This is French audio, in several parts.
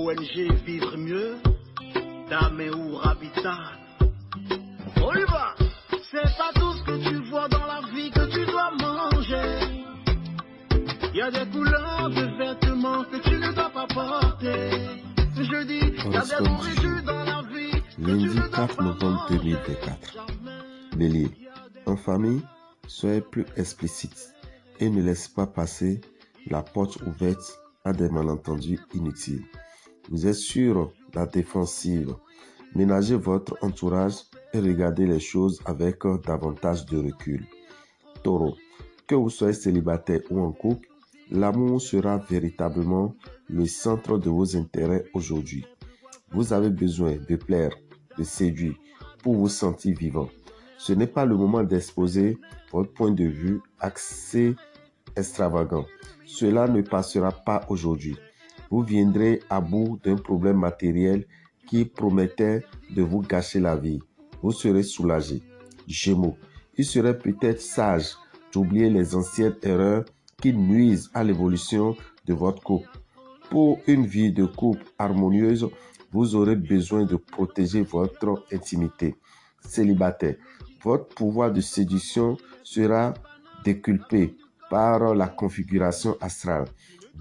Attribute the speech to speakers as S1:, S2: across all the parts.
S1: ONG Vivre Mieux, Daméou Habitat. On y va. C'est pas tout ce que tu vois dans la vie que tu dois manger. Il y a des couleurs de vêtements que tu ne dois pas porter. Je dis, il y a des nourritures dans la vie.
S2: Lundi 4 novembre 2024. Bélier. En famille, soyez plus explicite et ne laissez pas passer la porte ouverte à des malentendus inutiles. Vous êtes sur la défensive. Ménagez votre entourage et regardez les choses avec davantage de recul. Taureau. Que vous soyez célibataire ou en couple, l'amour sera véritablement le centre de vos intérêts aujourd'hui. Vous avez besoin de plaire, de séduire pour vous sentir vivant. Ce n'est pas le moment d'exposer votre point de vue axé extravagant. Cela ne passera pas aujourd'hui. Vous viendrez à bout d'un problème matériel qui promettait de vous gâcher la vie. Vous serez soulagé. Gémeaux. Il serait peut-être sage d'oublier les anciennes erreurs qui nuisent à l'évolution de votre couple. Pour une vie de couple harmonieuse, vous aurez besoin de protéger votre intimité. Célibataire, votre pouvoir de séduction sera déculpé par la configuration astrale.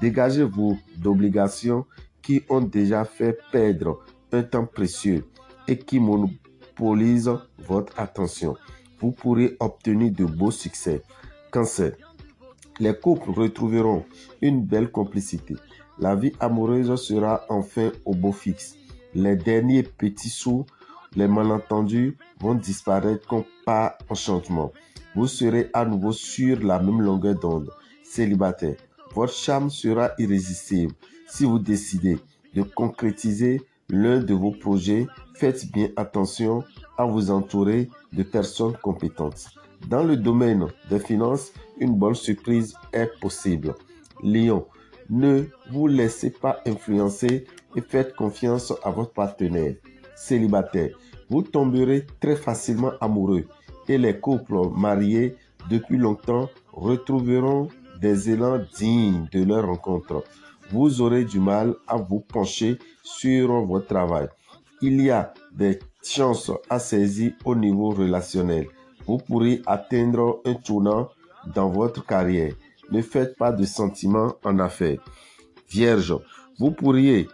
S2: Dégagez-vous d'obligations qui ont déjà fait perdre un temps précieux et qui monopolisent votre attention. Vous pourrez obtenir de beaux succès. Cancer. Les couples retrouveront une belle complicité. La vie amoureuse sera enfin au beau fixe. Les derniers petits sous, les malentendus vont disparaître comme par enchantement. Vous serez à nouveau sur la même longueur d'onde. Célibataire, votre charme sera irrésistible. Si vous décidez de concrétiser l'un de vos projets, faites bien attention à vous entourer de personnes compétentes. Dans le domaine des finances, une bonne surprise est possible. Lion, ne vous laissez pas influencer et faites confiance à votre partenaire. Célibataire, vous tomberez très facilement amoureux et les couples mariés depuis longtemps retrouveront des élans dignes de leur rencontre. Vous aurez du mal à vous pencher sur votre travail. Il y a des chances à saisir au niveau relationnel. Vous pourrez atteindre un tournant dans votre carrière. Ne faites pas de sentiments en affaires. Vierge, vous pourriez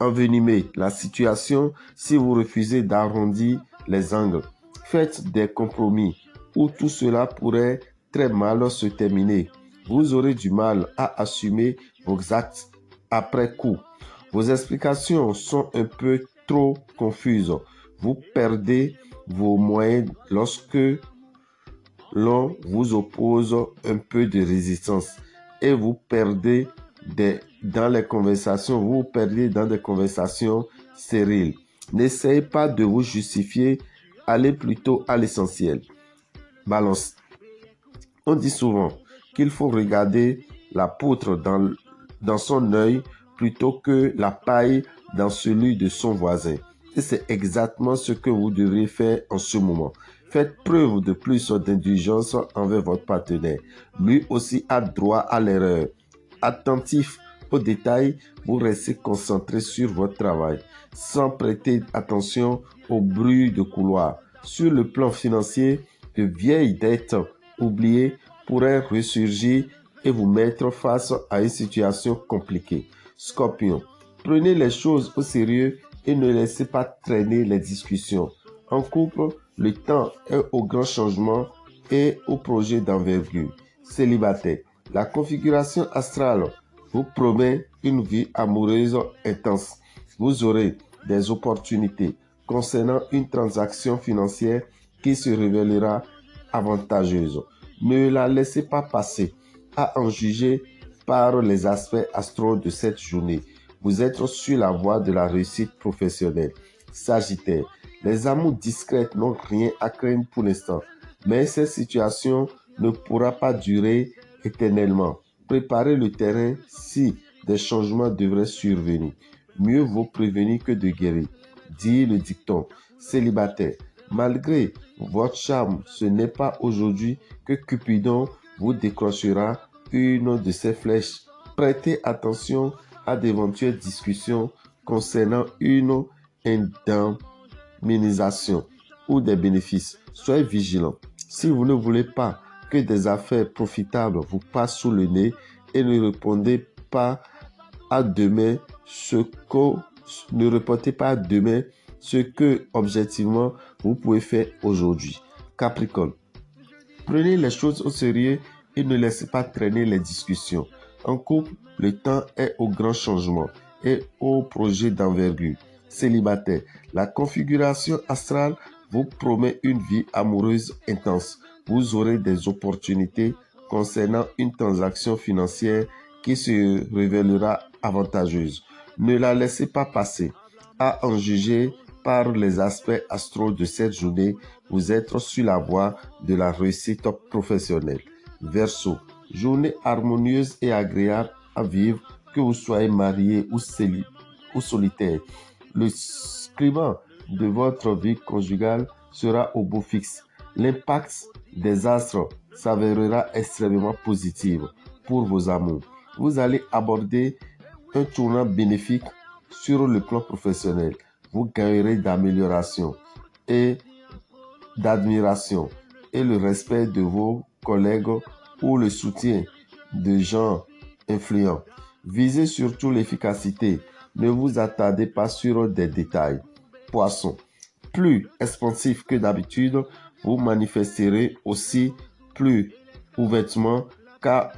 S2: envenimer la situation si vous refusez d'arrondir les angles. Faites des compromis ou tout cela pourrait très mal se terminer. Vous aurez du mal à assumer vos actes après coup. Vos explications sont un peu trop confuses. Vous perdez vos moyens lorsque l'on vous oppose un peu de résistance et vous perdez dans des conversations stériles. N'essayez pas de vous justifier, allez plutôt à l'essentiel. Balance. On dit souvent qu'il faut regarder la poutre dans son œil plutôt que la paille dans celui de son voisin. Et c'est exactement ce que vous devriez faire en ce moment. Faites preuve de plus d'indulgence envers votre partenaire. Lui aussi a droit à l'erreur. Attentif aux détails, vous restez concentré sur votre travail, sans prêter attention aux bruits de couloir. Sur le plan financier, de vieilles dettes oubliées pourraient ressurgir et vous mettre face à une situation compliquée. Scorpion, prenez les choses au sérieux et ne laissez pas traîner les discussions. En couple, le temps est aux grands changements et aux projets d'envergure. Célibataire, la configuration astrale vous promet une vie amoureuse intense. Vous aurez des opportunités concernant une transaction financière qui se révélera avantageuse. Ne la laissez pas passer. À en juger par les aspects astraux de cette journée, vous êtes sur la voie de la réussite professionnelle. Sagittaire, les amours discrètes n'ont rien à craindre pour l'instant, mais cette situation ne pourra pas durer éternellement. Préparez le terrain si des changements devraient survenir. Mieux vaut prévenir que de guérir, dit le dicton. Célibataire, malgré votre charme, ce n'est pas aujourd'hui que Cupidon vous décrochera une de ses flèches. Prêtez attention à d'éventuelles discussions concernant une indemnisation ou des bénéfices. Soyez vigilants. Si vous ne voulez pas que des affaires profitables vous passent sous le nez et ne répondez pas à demain ne reportez pas à demain ce que objectivement vous pouvez faire aujourd'hui. Capricorne, prenez les choses au sérieux et ne laissez pas traîner les discussions. En couple, le temps est au grand changement et au projet d'envergure. Célibataire, la configuration astrale vous promet une vie amoureuse intense. Vous aurez des opportunités concernant une transaction financière qui se révélera avantageuse. Ne la laissez pas passer. À en juger par les aspects astraux de cette journée, vous êtes sur la voie de la réussite professionnelle. Verseau, journée harmonieuse et agréable à vivre, que vous soyez marié ou solitaire. Le climat de votre vie conjugale sera au beau fixe. L'impact des astres s'avérera extrêmement positif pour vos amours. Vous allez aborder un tournant bénéfique sur le plan professionnel. Vous gagnerez d'amélioration et d'admiration et le respect de vos collègues ou le soutien de gens influents. Visez surtout l'efficacité. Ne vous attardez pas sur des détails. Poisson, plus expansif que d'habitude, vous manifesterez aussi plus ouvertement qu'à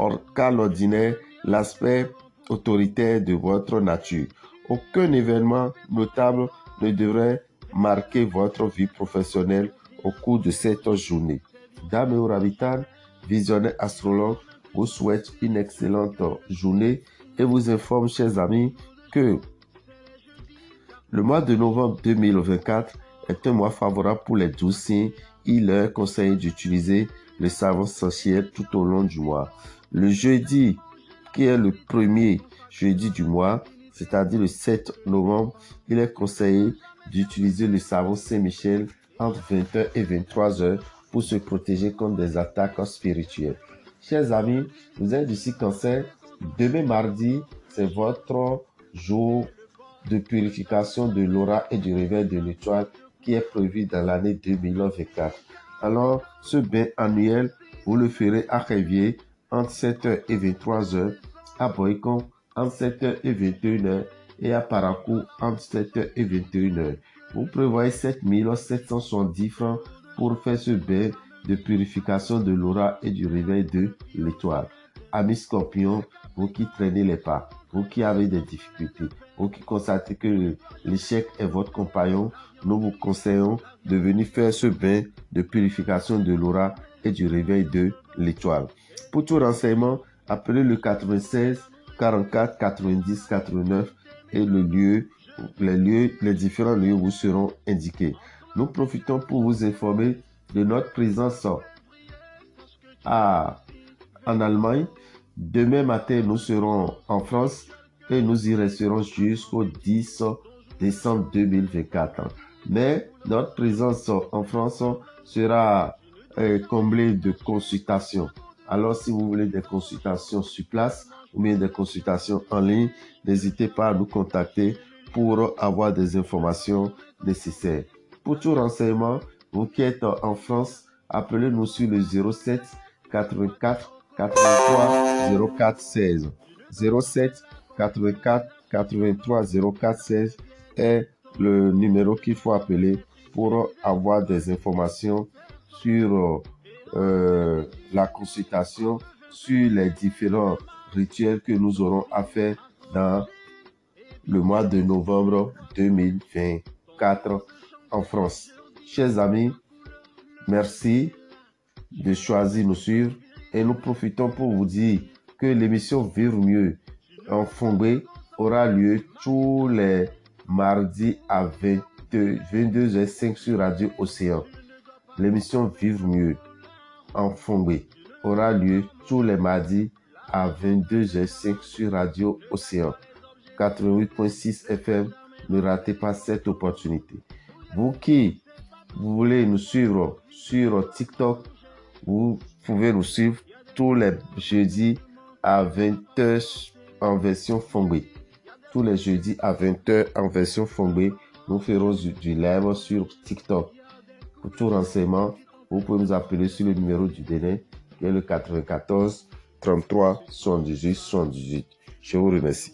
S2: l'ordinaire l'aspect autoritaire de votre nature. Aucun événement notable ne devrait marquer votre vie professionnelle au cours de cette journée. Dame Ravitan, visionnaire astrologue, vous souhaite une excellente journée et vous informe, chers amis, que le mois de novembre 2024 est un mois favorable pour les 12 signes. Il leur conseille d'utiliser le savon essentiel tout au long du mois. Le jeudi, qui est le premier jeudi du mois, c'est-à-dire le 7 novembre, il est conseillé d'utiliser le savon Saint-Michel entre 20h et 23h pour se protéger contre des attaques spirituelles. Chers amis, vous êtes ici Cancer. Demain mardi, c'est votre jour de purification de l'aura et du réveil de l'étoile qui est prévu dans l'année 2024. Alors, ce bain annuel, vous le ferez à Révier entre 7h et 23h, à Boycon entre 7h et 21h et à Parakou entre 7h et 21h. Vous prévoyez 7 770 francs pour faire ce bain de purification de l'aura et du réveil de l'étoile. Amis Scorpions, vous qui traînez les pas, vous qui avez des difficultés, vous qui constatez que l'échec est votre compagnon, nous vous conseillons de venir faire ce bain de purification de l'aura et du réveil de l'étoile. Pour tout renseignement, appelez le 96 44 90 89 et les différents lieux vous seront indiqués. Nous profitons pour vous informer de notre présence en Allemagne. Demain matin, nous serons en France et nous y resterons jusqu'au 10 décembre 2024. Mais notre présence en France sera comblée de consultations. Alors, si vous voulez des consultations sur place ou bien des consultations en ligne, n'hésitez pas à nous contacter pour avoir des informations nécessaires. Pour tout renseignement, vous qui êtes en France, appelez-nous sur le 07 84 83 04 16. 07 84 83 04 16 est le numéro qu'il faut appeler pour avoir des informations sur la consultation, sur les différents rituels que nous aurons à faire dans le mois de novembre 2024 en France. Chers amis, merci de choisir nous suivre et nous profitons pour vous dire que l'émission Vivre mieux en Fongbe aura lieu tous les mardis à 22h05 sur Radio Océan. L'émission Vivre mieux en Fongbe aura lieu tous les mardis à 22h05 sur Radio Océan 88.6 FM. Ne ratez pas cette opportunité. Vous qui voulez nous suivre sur TikTok, vous pouvez nous suivre tous les jeudis à 20h en version Fongbe. tous les jeudis à 20h en version Fongbe. Nous ferons du live sur TikTok. Pour tout renseignement, vous pouvez nous appeler sur le numéro du Bénin, qui est le 94 33 78 78. Je vous remercie.